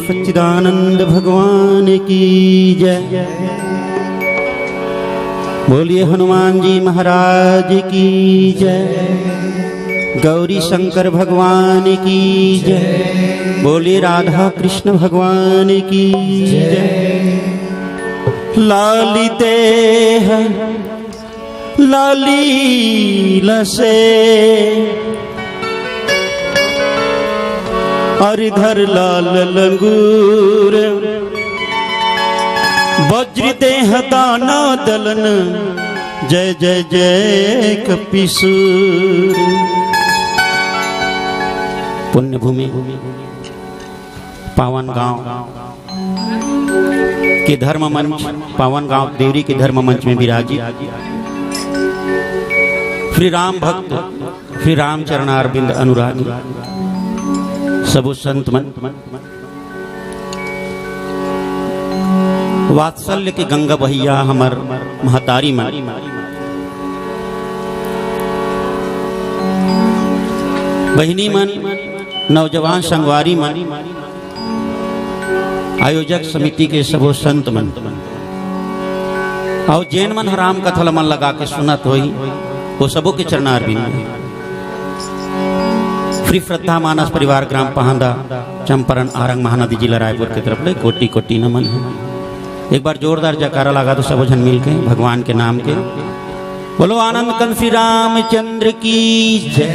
सच्चिदानंद भगवान की जय। बोलिए हनुमान जी महाराज की जय। गौरी शंकर भगवान की जय। बोलिए राधा कृष्ण भगवान की जय। लालिते लाली लसे और इधर लाल लंगूर, वज्र देह दाना दलन, जय जय जय कपीसूर। पुण्य भूमि पावन गांव के धर्म मंच, पावन गांव देवरी के धर्म मंच में विराजित श्री राम भक्त, श्री राम चरणारविंद अनुरागी सबो संत मन, वात्सल्य के गंगा बहिया हमर महतारी मन, बहिनी मन, नौजवान संगवारी मन, आयोजक समिति के सबो संत मन और जैन मन राम कथा मन लगा के सुनत होई वो सबों के चरणारविंद। श्री श्रद्धा मानस परिवार ग्राम पहांदा, चंपारण, आरंग, महानदी जिला रायपुर की तरफ ले कोटि कोटि नमन है। एक बार जोरदार जयकारा लगा दो सब जन मिल के भगवान के नाम के। बोलो आनंद कंद श्री रामचंद्र की जय।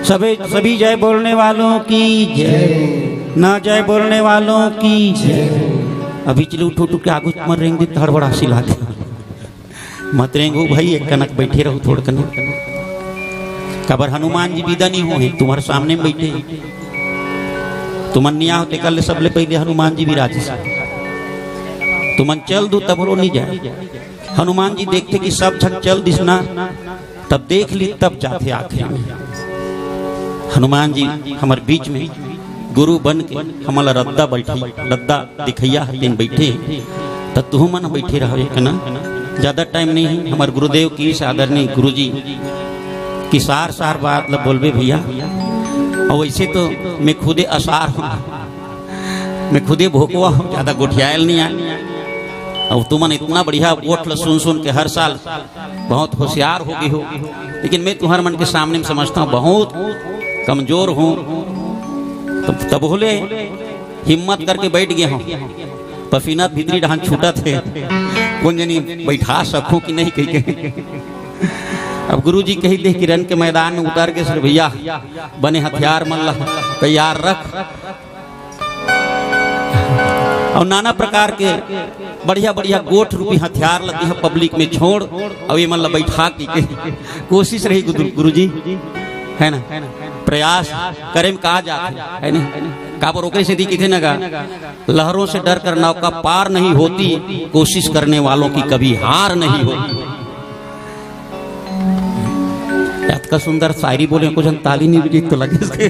सभी जय बोलने वालों की जय, ना जय बोलने वालों की जय। अभी चले उठ उठ के आगू मर रेंगे तो हड़बड़ा सिला मत रेंगो भाई, एक कनक बैठे रहो थोड़ कनक। कबर हनुमान जी विदा नहीं हुए तुम्हारे सामने बैठे, तुमन निया होते कल सबले पहले हनुमान जी विराजे, तुमन चल दो तब रो नहीं जाए। हनुमान जी देखते कि सब छक चल दिसना, तब देख ली तब जाते आखिर में। हनुमान जी हमारे बीच में गुरु बन के हमारा रद्दा बैठी, रद्दा दिखैया दिन बैठे, तब तुम मन बैठे रहो एक ना। ज्यादा टाइम नहीं है, हमारे गुरुदेव की आदरणीय गुरु जी की सार सार बात लब बोलबे भैया। और वैसे तो मैं खुदे असार हूँ, मैं खुदे भोकवा हूँ, ज्यादा गोठियाल नहीं आया। और तुमन इतना बढ़िया वोट सुन सुन के हर साल बहुत होशियार हो गई हो, लेकिन मैं तुम्हारे मन के सामने में समझता हूँ बहुत कमजोर हूँ। तब बोले हिम्मत करके बैठ गया हूँ, पसीना भीतरी ढहान छूटा थे, कौन जनी बैठा सकूं कि नहीं कह के। अब गुरु जी कही दे कि रन के मैदान में उतर के सर भैया बने हथियार मल्ला तैयार रख, और नाना प्रकार के बढ़िया बढ़िया गोठ रूपी हथियार लगे हैं पब्लिक में छोड़, और ये मल्ला बैठा के कोशिश रही गुरु जी है ना, प्रयास करें कहा जाता है ना। काबर रोके से दी किथे नगा, लहरों से डर कर नौका पार नहीं होती, कोशिश करने वालों की कभी हार नहीं होती। का सुंदर शायरी बोले कुछ ताली नहीं बजी तो लगे इसके।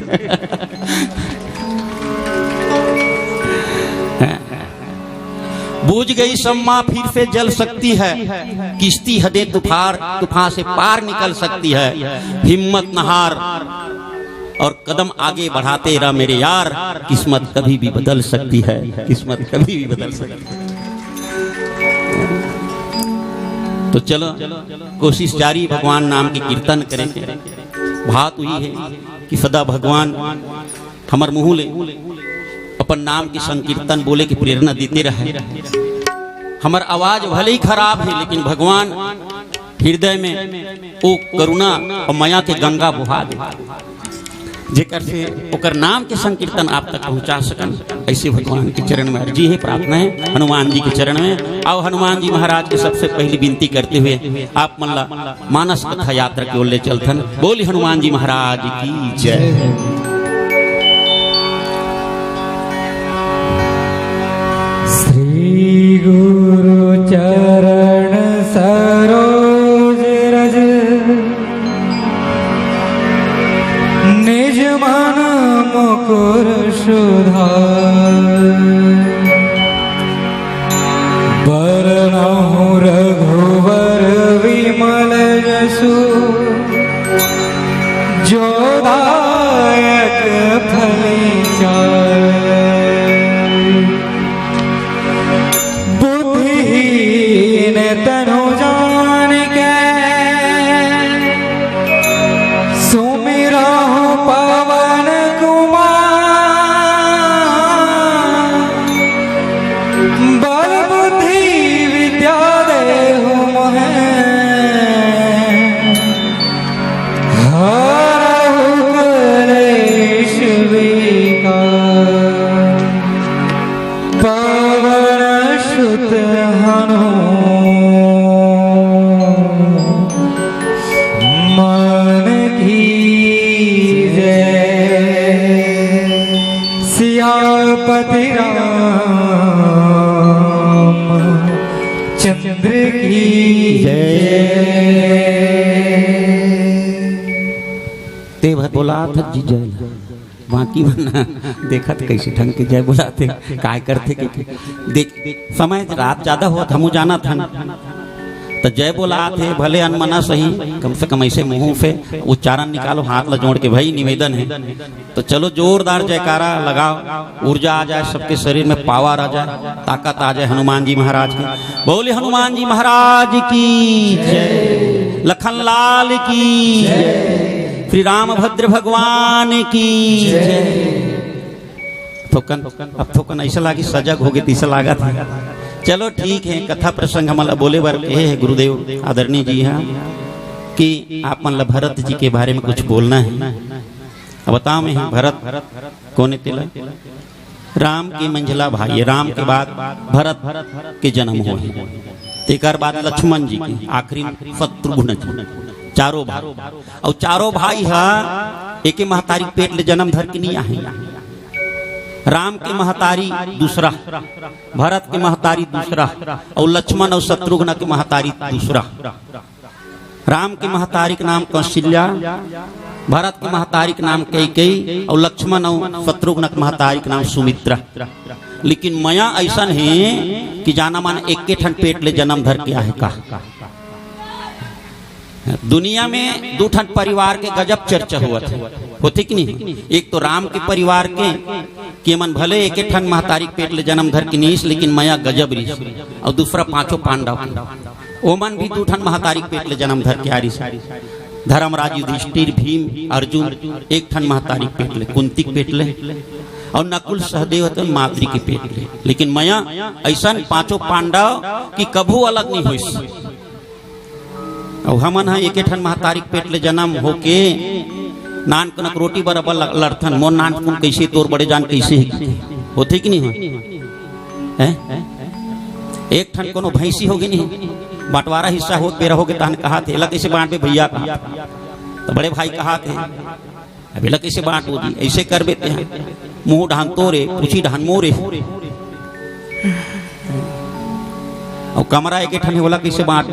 बूझ गई सम्मा फिर से जल सकती है, किश्ती हदे तूफान से पार निकल सकती है। हिम्मत नहार और कदम आगे बढ़ाते रहा मेरे यार, किस्मत कभी भी बदल सकती है, किस्मत कभी भी बदल सकती है। तो चलो कोशिश जारी, भगवान नाम की कीर्तन करेंगे। बात हुई है कि सदा भगवान हमार मुँह ले अपन नाम की संकीर्तन बोले की प्रेरणा देते रहे। हमार आवाज भले ही खराब है, लेकिन भगवान हृदय में वो करुणा और माया के गंगा बहा दे, जेकर से ओकर नाम के संकीर्तन आप तक पहुंचा सकन। ऐसे भगवान के चरण में अर्जी है, प्रार्थना है हनुमान जी के चरण में। आओ हनुमान जी महाराज के सबसे पहली विनती करते हुए आप मल्ला मानस कथा यात्रा की ओर ले चलथन। बोली हनुमान जी महाराज की जय। श्री गुरु चरण सरोज रज, निज मन मुकुर सुधार। बरनहुँ रघुवर विमल जसु, जो दायक फल चार। ते भर बोला था जी जय बाकी बना देखा तो कैसे ढंग के जय बुलाते काय करते कि देख समय रात ज्यादा हुआ हमू जाना था ना तो जय बोला थे भले अनमना सही कम से कम ऐसे मुंह से उच्चारण निकालो हाथ ला जोड़ के भाई निवेदन है तो चलो जोरदार जयकारा लगाओ ऊर्जा आ जाए सबके शरीर में पावर आ जाए ताकत आ जाए हनुमान जी महाराज की बोले हनुमान जी महाराज की जय लखन लाल की श्री रामभद्र भगवान की थोकन अब थोकन ऐसा लागी सजग हो गए तीसरा लागा था चलो ठीक है कथा प्रसंग हमारा बोले बार ये है गुरुदेव आदरणीय जी हाँ कि आप मतलब भरत जी के बारे में कुछ बोलना है अब बताओ मैं भरत कौन तिला राम की मंझला भाई राम के बाद भरत के जन्म हो एक बाद लक्ष्मण जी की आखिरी शत्रुघ्न जी चारों भाई और चारों भाई हाँ एक महतारी पेट ले जन्म धर के नहीं आहे राम की महतारी दूसरा भरत की महतारी दूसरा और लक्ष्मण और शत्रुघ्न की महतारी दूसरा राम की महतारी का नाम कौशल्या भरत की महतारी का नाम कैकेयी और लक्ष्मण और शत्रुघ्न की महतारी का नाम सुमित्रा लेकिन मया ऐसा है कि जाना मान एक के ठन पेट ले जन्म धर के आहे का दुनिया में दो ठन परिवार के गजब चर्चा हुआ था होते कि नहीं एक तो राम के परिवार के मन भले एक ठन महतारी पेट ले जन्म धर के नीस लेकिन मया गजब रीस और दूसरा पांचों पांडव ओमन भी दो ठन महतारी पेट ले जन्म धर के आरिस धर्मराज युधिष्ठिर भीम अर्जुन एक ठन महतारी पेट ले कुंती पेट ले और नकुल सहदेव माद्री के पेट ले लेकिन मया ऐसा पांचों पांडव की कभू अलग नहीं हुई और हमन है एक ठन महतारी पेट ले जन्म होके नान कनक रोटी बराबर लड़थन मोर नान कुन कैसे तोर बड़े जान कैसे होते कि नहीं हो एक ठन कोनो भैंसी होगी नहीं बंटवारा हिस्सा हो बेरा होगे तहन कहा थे ला कैसे बांट पे भैया कहा तो बड़े भाई कहा थे अभी ला कैसे बांट होगी ऐसे कर देते हैं मुंह ढान तोरे पूछी ढान मोरे और कमरा एक ठन होला कैसे बांट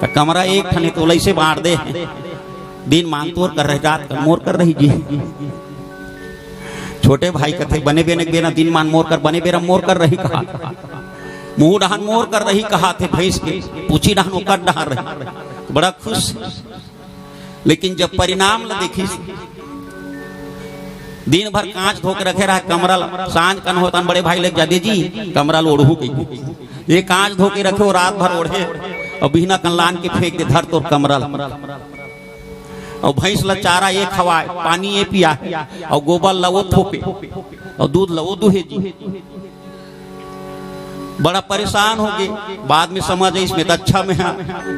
तो कमरा एक ठन तो ऐसे बांट दे दिन मांग तोर कर रही रात कर मोर कर रही जी छोटे भाई कथे बने बेने बेना दिन मान मोर कर बने बेरा मोर कर रही कहा मुंह डहान मोर कर रही कहा थे भैंस के पूछी डहान ओकर डहान रही बड़ा खुश लेकिन जब परिणाम ला देखी दिन भर कांच धो के रखे रहा कमरा सांझ कन होता बड़े भाई लेके जादे जी कमरा ओढ़ू के ये कांच धो के रखे रात भर ओढ़े और बिना कनलान के फेंक दे धर तो कमरा और भैंस ला चारा ये खवाए पानी ये पिया और गोबर लवो थोपे और दूध लवो दुहे जी बड़ा परेशान हो गए बाद में समझ आई इसमें तो अच्छा में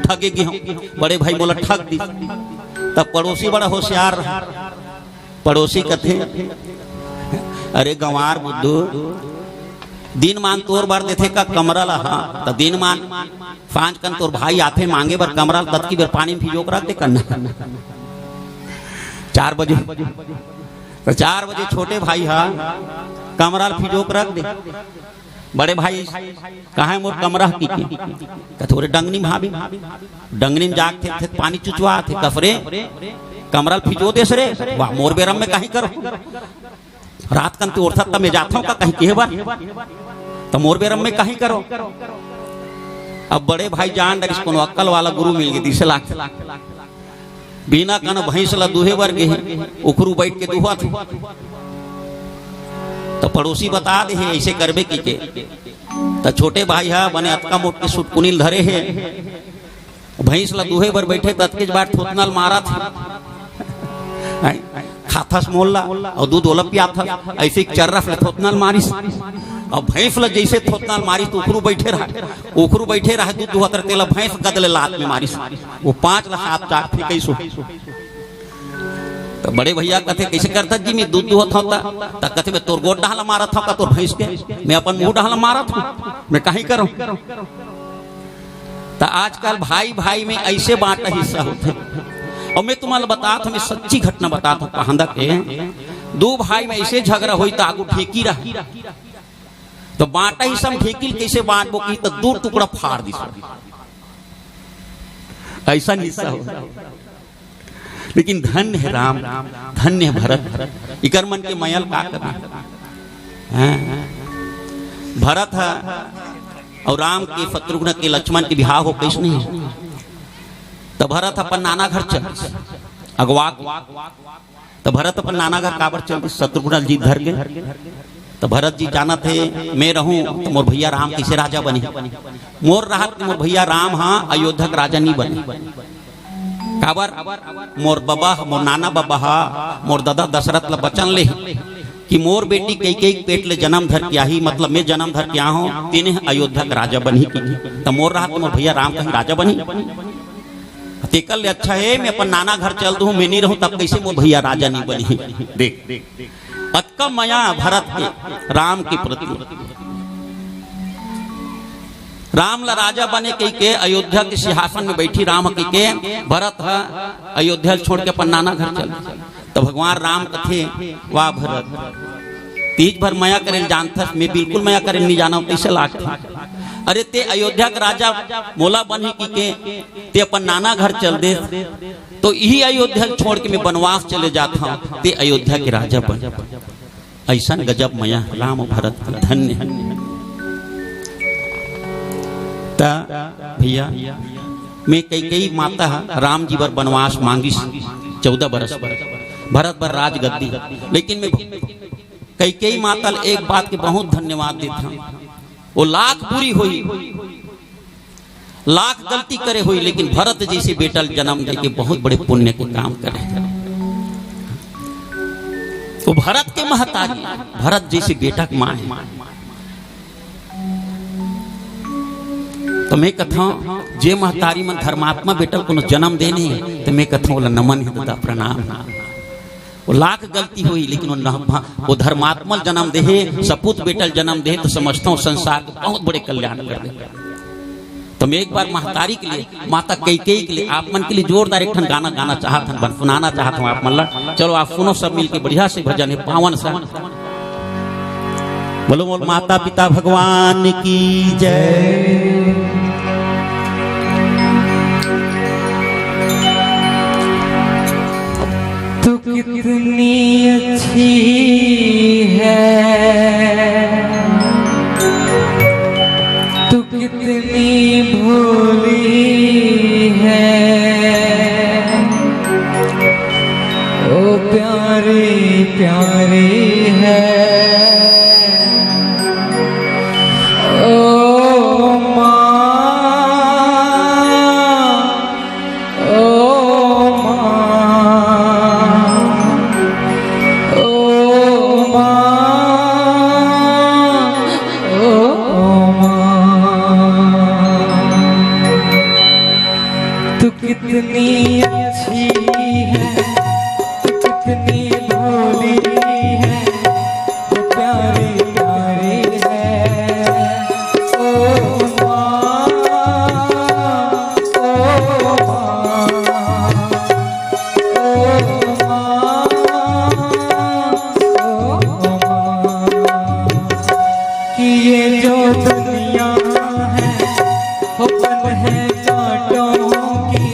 ठगेगी हम बड़े भाई बोला ठग दी तब पड़ोसी बड़ा होशियार रहा पड़ोसी कथे अरे गंवार बुद्धू दिन मान तोर बार देथे का कमरा ला हाँ तो दिन मान पांच कन तोर भाई आते मांगे बार कमरा तब की बार पानी भिजो कर रख दे करना 4 बजे तो 4 बजे छोटे भाई हाँ कमरा भिजो कर रख दे बड़े भाई कहा मोर कमरा की थोड़े डंगनी भाभी डंगनी में जाग थे पानी चुचवा थे कफरे कमरा भिजो दे सरे वाह मोर बेरम में कहीं करो रात कन तो उठता तब मैं जाता हूँ का कहीं के बार तो मोर बेरम में कहीं करो अब बड़े भाई जान डर इसको अक्कल वाला गुरु मिल गए 10 लाख बिना कन भैंस ला दुहे बार गए उखरू बैठ के दुहा थे तो पड़ोसी बता दे ऐसे करबे की के तो छोटे भाई हा बने अतका मोट के सुटकुनिल धरे है भैंस ला दुहे बार बैठे तत्के बार थोतनल मारा था खाथस मोल्ला और दूध ओला पिया था ऐसे चर्रफ ले थोतनल मारिस और भैंस ला जैसे थोतनल मारिस तो उखरू बैठे रहा दूध दुहतर तेला भैंस गदले लात में मारिस वो 5 ला हाथ चाक थे कैसो तो बड़े भैया कथे कैसे करता जी मैं दूध दुहत होता तब कथे मैं तोर गोड डाला मारा था का तोर भैंस के मैं अपन मुंह डाला मारा था मैं कहीं करूं तो आजकल भाई भाई में ऐसे बांटा हिस्सा होते और मैं तुम्हारा बताता मैं सच्ची घटना बताता हूँ कहांदा के 2 भाई में ऐसे झगड़ा हुई तो आगू ठेकी रहा तो बांटा हिस्सा में ठेकी कैसे बांट बो की तो 2 टुकड़ा फाड़ दी ऐसा निशा हो। लेकिन धन्य है राम, धन्य है भरत। इकर मन के मयल का करना भरत है और राम के शत्रुघ्न के लक्ष्मण के बिहार हो कैसे नहीं। तो भरत अपन नाना घर चल अगवा, तो भरत अपन नाना घर काबर चल शत्रुघ्न जी धर के। तो भरत जी जाना थे मैं रहूं तो मोर भैया राम कैसे राजा बने, मोर रहा मोर भैया राम हाँ अयोध्या का राजा नहीं बने। काबर मोर बाबा मोर नाना बाबा हा मोर दादा दशरथ ला बचन ले कि मोर बेटी कई कई पेट ले जन्म धर के आई, मतलब मैं जन्म धर के आया हूँ तीन अयोध्या का राजा बनी। तो मोर रहा मोर भैया राम कहीं राजा बनी। तेकल ले अच्छा है मैं अपन नाना घर चल दूं, मैं नहीं रहूं तब कैसे मोर भैया राजा नहीं बनी। देख अतका माया भरत के राम के प्रति। राम ला राजा बने कई के अयोध्या के सिंहासन में बैठी राम कई के भरत है अयोध्या छोड़ के अपन नाना घर चल। तो भगवान राम कथे वाह भरत तीज भर माया करे जानता, मैं बिल्कुल माया करे नहीं जाना कैसे लागता। अरे ते अयोध्या का राजा मोला बन ही के ते अपन नाना घर चल दे तो यही अयोध्या छोड़ के मैं वनवास चले जाता हूँ, ते अयोध्या के राजा बन। ऐसा गजब माया राम भरत धन्य। भैया मैं कई माता राम जी बर वनवास मांगी 14 बरस भरत बर राज गद्दी, लेकिन मैं कई माता एक बात के बहुत धन्यवाद देता हूँ। वो लाख पूरी हुई लाख गलती करे हुई, लेकिन भरत जैसे बेटा जन्म दे के बहुत बड़े पुण्य के काम करे। तो भरत के महतारी भरत जैसे बेटा की मां है। तो मैं कथा जे महतारी मन धर्मात्मा बेटा को जन्म देने तो मैं कथा बोला नमन है प्रणाम। वो लाख गलती हुई लेकिन वो धर्मात्मा जन्म दे सपूत बेटल जन्म दे तो समझता हूँ संसार को बहुत बड़े कल्याण कर दे। तो मैं एक बार महतारी के लिए माता कैकेयी के लिए आप मन के लिए जोरदार एक ठन गाना गाना चाहता हूँ, सुनाना चाहता हूँ आप मन। चलो आप सुनो सब मिलके बढ़िया से भजन है पावन सा। बोलो बोल माता पिता भगवान की जय। तू कितनी अच्छी है, तू कितनी भोली है, ओ प्यारी प्यारी है। कितनी अच्छी है, कितनी भोली है, वो प्यारी प्यारी है। ओ माँ, ओ माँ, ओ माँ, ओ माँ, कि ये जो दुनिया है वो बन है कांटों की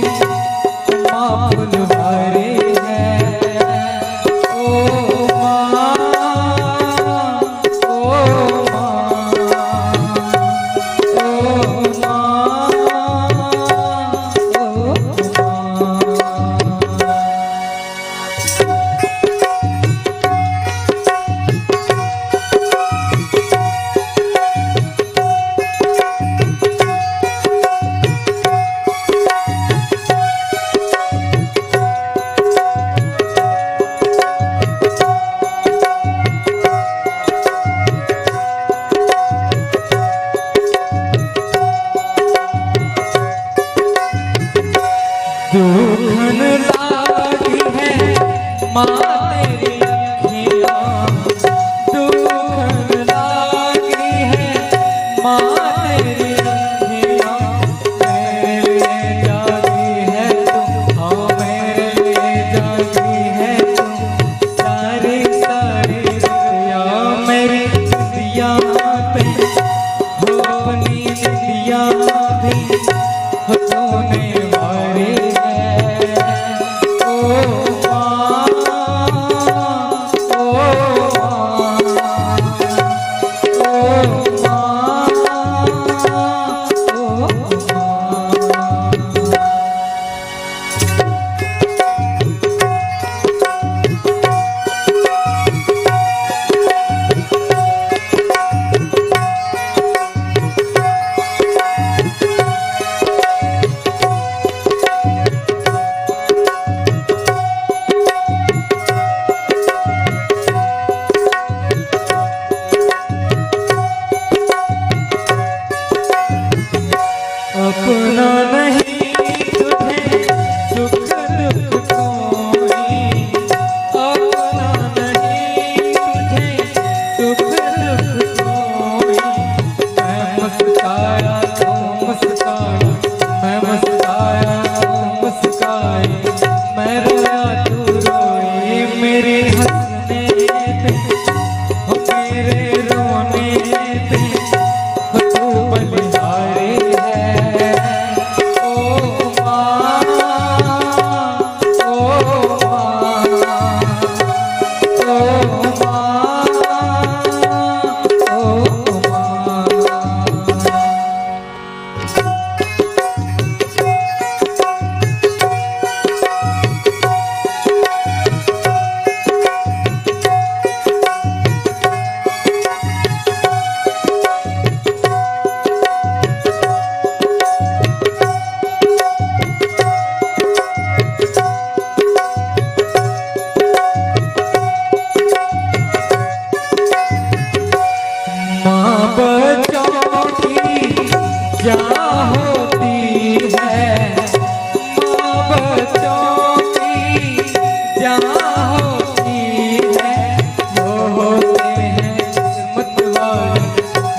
फुलवारी है। ओ माँ, ओ माँ, ओ माँ, ओ दुखन लागी है माँ तेरी अखियाँ, दुखन लागी है माँ तेरी अखियाँ। मेरे लिए जागी है तू, हाँ मेरे लिए जागी है तू। सारी सारी दिया मेरी दिया पे हो अपनी दिया भी हो तूने वारी नहीं तुझे सुख दुख कोई, अपना नहीं तुझे सुख दुख कोई। मैं मुस्काया तू मुस्काई, मैं मुस्काया तू मुस्काई, मैं रोया तू रोई। मेरे हंसने पे हो मेरे रोने पे हो तू बलिहारी है। ओ माँ, ओ माँ, ओ माँ, ओ माँ। माँ बच्चों की जान होती है, माँ बच्चों की जान होती है। वो होते हैं किस्मत वाले,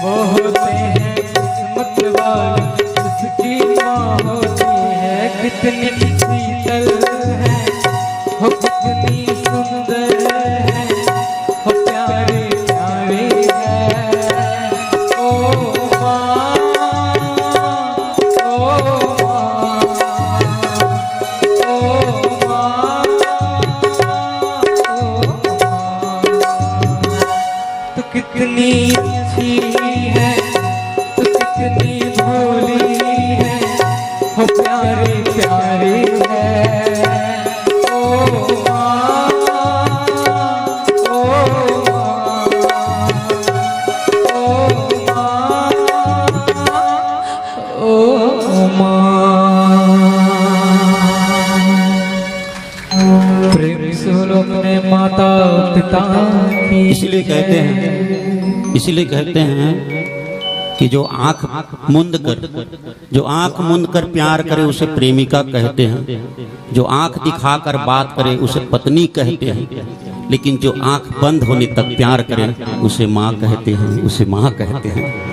वो होते हैं किस्मत वाले, उसकी माँ होती है। कितनी शीतल है वो, कितनी सुंदर है वो, प्यारी प्यारी है। ओ माँ, ओ माँ, ओ माँ, ओ माँ। तू कितनी अच्छी है, तू कितनी भोली है वो, प्यारी प्यारी है। ओ माँ, ओ माँ, ओ माँ। प्रेम से बोलो अपने माता पिता की। इसलिए कहते हैं कि जो आंख मूंद कर प्यार करे उसे प्रेमिका कहते हैं, जो आंख दिखाकर बात करे उसे पत्नी कहते हैं, लेकिन जो आंख बंद होने तक प्यार करे उसे माँ कहते हैं, उसे माँ कहते हैं।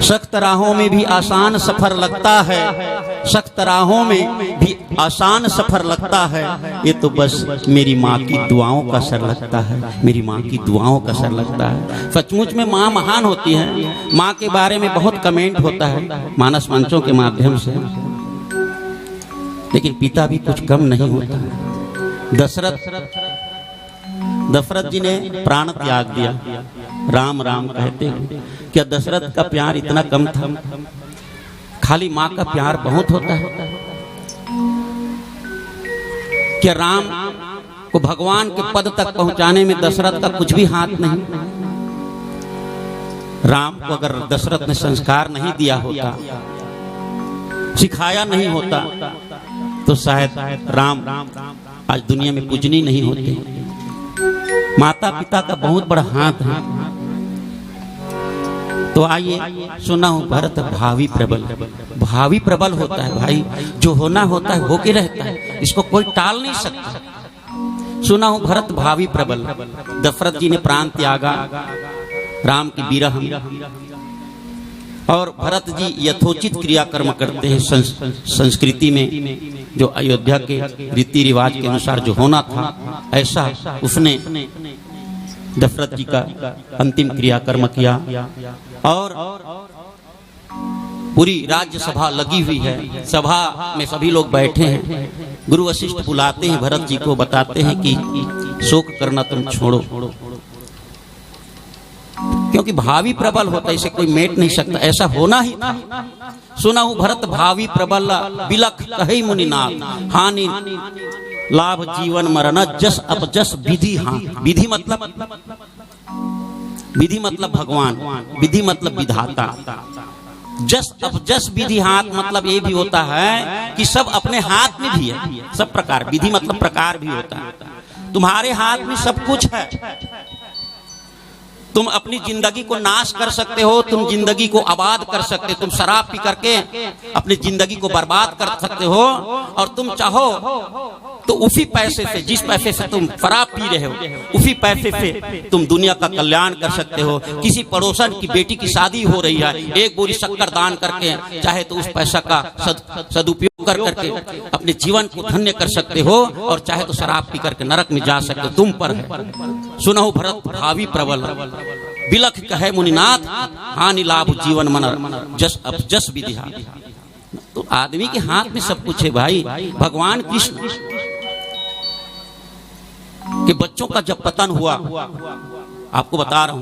सख्त राहों में भी आसान सफर लगता है, सख्त राहों में भी आसान सफर लगता है। ये तो बस मेरी माँ की दुआओं का असर लगता है, मेरी माँ की दुआओं का असर लगता है। सचमुच में माँ महान होती है। माँ के बारे में बहुत कमेंट होता है मानस मंचों के माध्यम से, लेकिन पिता भी कुछ कम नहीं होता। दशरथ जी ने प्राण त्याग दिया, राम राम कहते हैं। क्या दशरथ का प्यार इतना कम था? खाली माँ का प्यार बहुत होता है। क्या राम को भगवान के पद तक पहुंचाने में दशरथ का कुछ भी हाथ नहीं? राम को अगर दशरथ ने संस्कार नहीं दिया होता, सिखाया नहीं होता, तो शायद राम आज दुनिया में पूजनीय नहीं होते। माता पिता का बहुत बड़ा हाथ है। तो आइए, सुना हूं भरत भावी प्रबल। भावी प्रबल होता है भाई, जो होना होता है होके रहता है, इसको कोई टाल नहीं सकता। सुना हूं भरत भावी प्रबल। दशरथ जी ने प्राण त्यागा राम की विरह, और भरत जी यथोचित क्रियाकर्म करते हैं संस्कृति में, जो अयोध्या के रीति रिवाज के अनुसार जो होना था ऐसा उसने दशरथ जी का अंतिम क्रियाकर्म किया। और पूरी राज्यसभा लगी हुई है, सभा में सभी लोग बैठे हैं। गुरु वशिष्ठ बुलाते हैं भरत जी को, बताते हैं कि शोक करना तुम छोड़ो, क्योंकि भावी प्रबल होता है, इसे कोई मेट नहीं सकता, ऐसा होना ही था। सुना हूं भरत भावी प्रबल बिलख कहे मुनिनाथ, हानि लाभ जीवन मरण जस अपजस विधि। हाँ, विधि मतलब भगवान, विधि मतलब विधाता। जस अपजस विधि हाथ मतलब ये भी होता है कि सब अपने हाथ में भी है, सब प्रकार। विधि मतलब प्रकार भी होता है, तुम्हारे हाथ में सब कुछ है। तुम अपनी जिंदगी को नाश कर सकते हो, तुम जिंदगी को आबाद कर सकते हो। तुम शराब पी करके अपनी जिंदगी को बर्बाद कर सकते हो, और तुम चाहो तो उसी पैसे से, जिस पैसे से तुम शराब पी रहे हो, उसी पैसे से तुम दुनिया का कल्याण कर सकते हो। किसी पड़ोसन की बेटी की शादी हो रही है, एक बोरी शक्कर दान करके चाहे तो उस पैसा का सदुपयोग कर करके अपने जीवन को धन्य कर सकते हो, और चाहे तो शराब पी करके नरक में जा सकते हो। तुम पर है। सुनहु भरत भावी प्रबल, बिलख कहे मुनिनाथ, हानि लाभ जीवन मन जस विधिहा। तो आदमी के हाथ में सब कुछ है भाई। भगवान कृष्ण के बच्चों का जब पतन हुआ, आपको बता रहा हूं,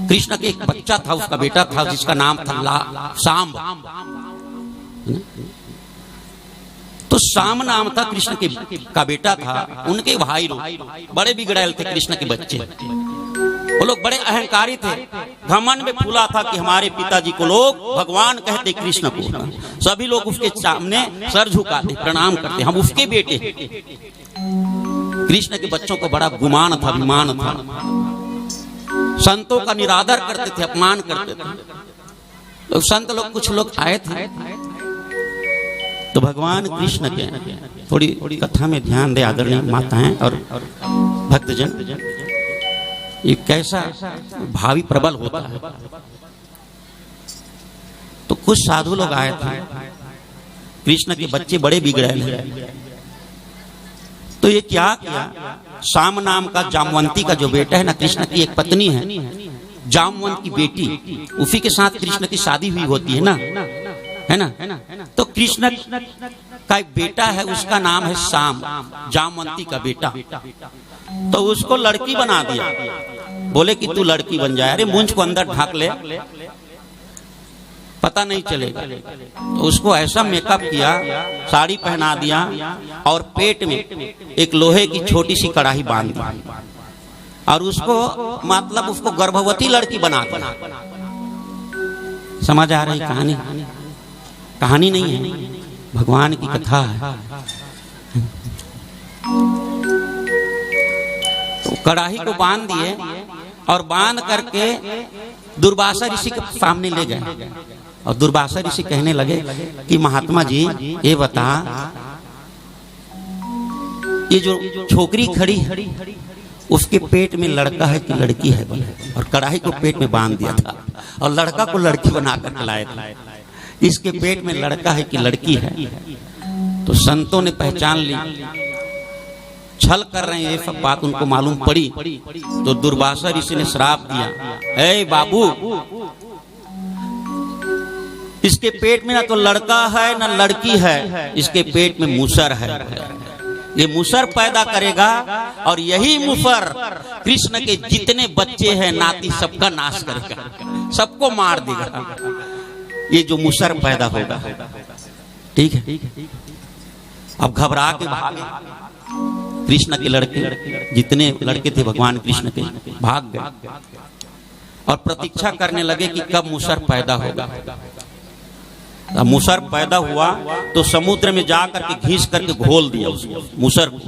कृष्ण के एक बच्चा था, उसका बेटा था जिसका नाम था सांब। तो साम नाम था कृष्ण के का बेटा था। उनके भाई लोग बड़े बिगड़ैल थे, कृष्ण के बच्चे। वो लोग बड़े अहंकारी थे, घमंड में फूला था कि हमारे पिताजी को लोग भगवान कहते, कृष्ण को। सभी लोग उसके सामने सर झुकाते, प्रणाम करते, हम उसके बेटे। कृष्ण के बच्चों को बड़ा गुमान था, अभिमान था। संतों का निरादर करते थे, अपमान करते थे। तो संत लोग, कुछ लोग आए थे, तो भगवान कृष्ण के थोड़ी कथा में ध्यान दे आदरणीय माताएं और भक्तजन, ये कैसा भावी प्रबल होता है। तो कुछ साधु लोग आए थे, कृष्ण के बच्चे बड़े बिगड़ैल हैं। तो ये क्या किया, शाम नाम का जामवंती का जो बेटा है ना, कृष्ण की एक पत्नी है जामवंत की बेटी, उसी के साथ कृष्ण की शादी हुई होती है ना, है ना। तो कृष्ण का एक बेटा है, उसका नाम है शाम, जामवंती का बेटा। तो उसको लड़की बना दिया, बोले कि तू लड़की बन जाए। अरे मूंछ को अंदर ढाक ले, पता नहीं चलेगा। तो उसको ऐसा मेकअप किया, साड़ी पहना दिया, और पेट में एक लोहे की छोटी सी कड़ाही बांध दी, और उसको मतलब उसको गर्भवती लड़की बना दिया। समझ आ रही कहानी? कहानी नहीं है, भगवान की कथा है। तो कड़ाही को बांध दिए, और बांध करके दुर्वासा ऋषि के सामने ले गए, और दुर्वासा ऋषि कहने लगे कि महात्मा जी ये बता, ये जो छोकरी खड़ी उसके पेट में लड़का है कि लड़की है? और कड़ाही को पेट में बांध दिया था, और लड़का को लड़की बनाकर लाए थे। इसके पेट में लड़का है कि लड़की है? तो संतों ने पहचान ली, छल कर रहे हैं, ये सब बात उनको मालूम पड़ी। तो दुर्वासा ऋषि ने श्राप दिया, ए बाबू, इसके पेट में ना तो लड़का है ना लड़की है, इसके पेट में मूसर है। ये मूसर पैदा करेगा, और यही मूसर कृष्ण के जितने बच्चे हैं नाती सबका नाश करेगा, सबको मार देगा। ये जो मूसर पैदा होगा, ठीक है। अब घबरा के भागे कृष्ण के लड़के, जितने लड़के थे भगवान कृष्ण के, भाग गए और प्रतीक्षा करने लगे कि कब मूसर पैदा होगा। अब मूसर पैदा हुआ तो समुद्र में जाकर के घींच करके घोल दिया उसको, मूसर को,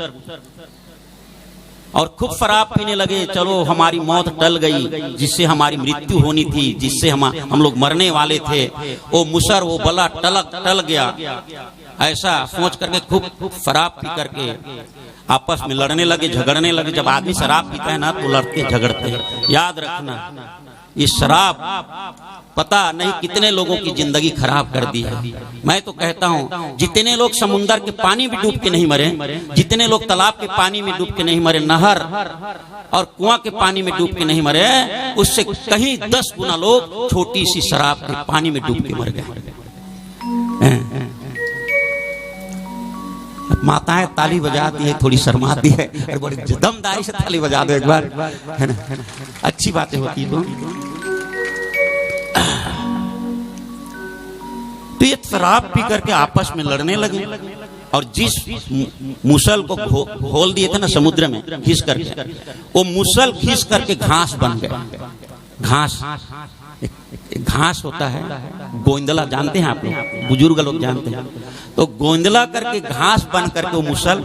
और खूब शराब पीने लगे। चलो हमारी मौत टल गई, जिससे हमारी मृत्यु होनी थी, जिससे हम लोग मरने वाले थे, वो मूसर वो बला टल गया। ऐसा सोच करके खूब शराब पी करके आपस में लड़ने लगे, झगड़ने लगे। जब आदमी शराब पीता है ना तो लड़ते झगड़ते हैं। याद रखना, ये शराब पता नहीं कितने लोगों की जिंदगी खराब कर दी है। मैं तो कहता हूँ जितने लोग समुंदर के पानी में डूब के नहीं मरे, जितने लोग तालाब के पानी में डूब के नहीं मरे, नहर और कुआं के पानी में डूब के नहीं मरे, उससे कहीं 10 गुना लोग छोटी सी शराब के पानी में डूब के मर गए। माताएं ताली बजाती है, थोड़ी शर्माती है, और बड़ी दमदारी से ताली बजा दो एक बार, है ना? अच्छी बातें होती है। तो ये शराब पी करके आपस में लड़ने लगे, और जिस मुसल को खोल दिए थे ना समुद्र में खींच करके, वो मुसल खींच करके घास बन गए। घास होता है, गोंदला जानते हैं आप लोग, बुजुर्ग लोग जानते हैं। तो गोंदला करके घास बन करके वो मुसल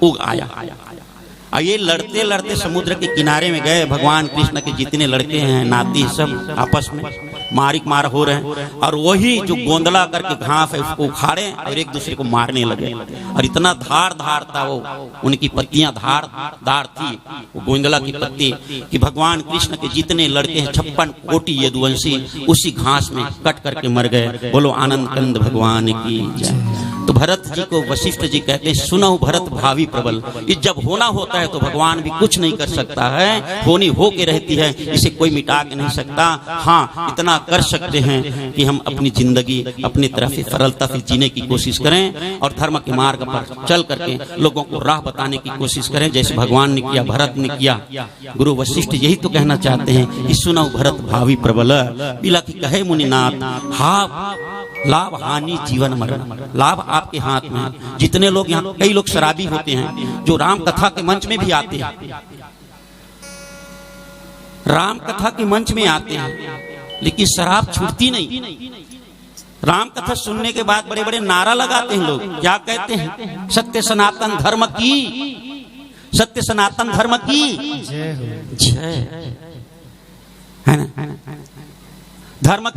उग आया, और ये लड़ते लड़ते समुद्र के किनारे में गए। भगवान कृष्ण के जितने लड़के हैं नाती सब आपस में मारिक मार हो रहे हैं, और वही जो गोंदला करके घास है उसको उखाड़े और एक दूसरे को मारने लगे। और इतना धार धार था वो, उनकी पत्तियां धार धार थी वो गोंदला की पत्ती, कि भगवान कृष्ण के जितने लड़के हैं 56 कोटि यदुवंशी उसी घास में कट करके मर गए। बोलो आनंद कंद भगवान की जय। तो भरत जी को वशिष्ठ जी कहते हैं, सुनो भरत भावी प्रबल। ये जब होना होता है तो भगवान भी कुछ नहीं कर सकता है, होनी हो के रहती है, इसे कोई मिटा के नहीं सकता। हाँ, इतना कर सकते हैं कि हम अपनी जिंदगी अपनी तरफ से सरलता से जीने की कोशिश करें और धर्म के मार्ग पर चल करके लोगों को राह बताने की कोशिश करें, जैसे भगवान ने किया, भरत ने किया। गुरु वशिष्ठ यही तो कहना चाहते हैं कि सुनो भरत भावी प्रबल, बिला की कहे मुनिनाथ, हाँ लाभ हानि जीवन मरण, लाभ आपके हाथ में है। जितने लोग यहाँ, कई लोग शराबी होते हैं जो राम कथा के मंच में भी आते हैं, राम कथा के मंच में आते हैं, लेकिन शराब छूटती नहीं। राम कथा सुनने के बाद बड़े बड़े नारा लगाते हैं लोग, क्या कहते हैं? सत्य सनातन धर्म की, सत्य सनातन धर्म की जय, है ना? धर्म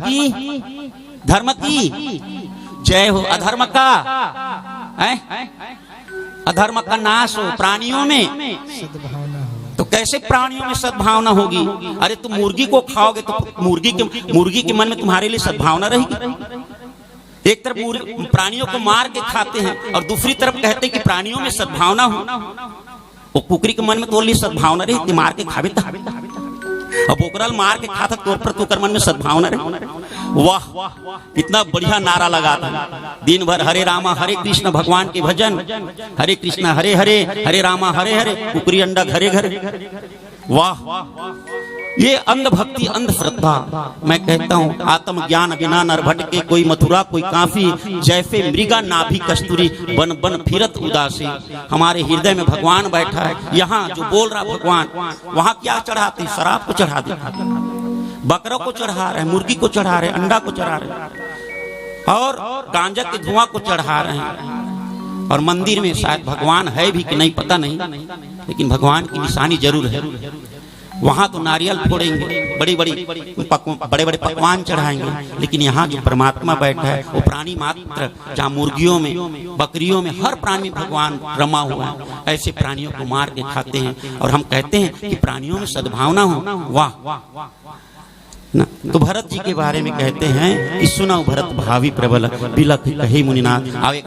की जय हो। अधर्म का अधर्म का नाश हो, प्राणियों में तो कैसे प्राणियों में सद्भावना होगी? अरे तुम मुर्गी को खाओगे तो मुर्गी के मन में तुम्हारे लिए सद्भावना रहेगी। एक तरफ प्राणियों को मार के खाते हैं और दूसरी तरफ कहते हैं कि प्राणियों में सद्भावना हो। वो कुकरी के मन में तो सद्भावना रही, मार के खावे तो अब ओकरल मार के खाता तोर पर तो मन में सद्भावना रहे। वाह, इतना बढ़िया नारा लगा था। दिन भर हरे रामा हरे कृष्ण भगवान के भजन, हरे कृष्ण हरे हरे हरे रामा हरे हरे, कुकरी अंडा घरे घरे। वाह, ये अंध भक्ति अंध श्रद्धा। मैं कहता हूँ आत्मज्ञान बिना नर भटके, कोई मथुरा कोई काफी, जैसे मृगा नाभि कस्तूरी, बन बन फिरत उदासी। हमारे हृदय में भगवान बैठा है। यहाँ जो बोल रहा भगवान, वहाँ क्या चढ़ाते? शराब को चढ़ा दे, बकरों को चढ़ा रहे, मुर्गी को चढ़ा रहे, अंडा को चढ़ा रहे और गांजा के धुआं को चढ़ा रहे हैं। और मंदिर में शायद भगवान है भी कि नहीं पता नहीं, लेकिन भगवान की निशानी जरूर है। वहां तो नारियल फोड़ेंगे, बड़े बड़े पकवान चढ़ाएंगे, लेकिन यहाँ जो परमात्मा बैठा है वो प्राणी मात्र, जहाँ मुर्गियों में बकरियों में हर प्राणी में भगवान रमा हुआ है, ऐसे प्राणियों को मार के खाते हैं। और हम कहते हैं कि प्राणियों में सद्भावना हो। वाह ना। तो भरत जी के बारे में कहते हैं कि सुनो भरत भावी प्रबल, बिलख कहे मुनिनाथ। आवे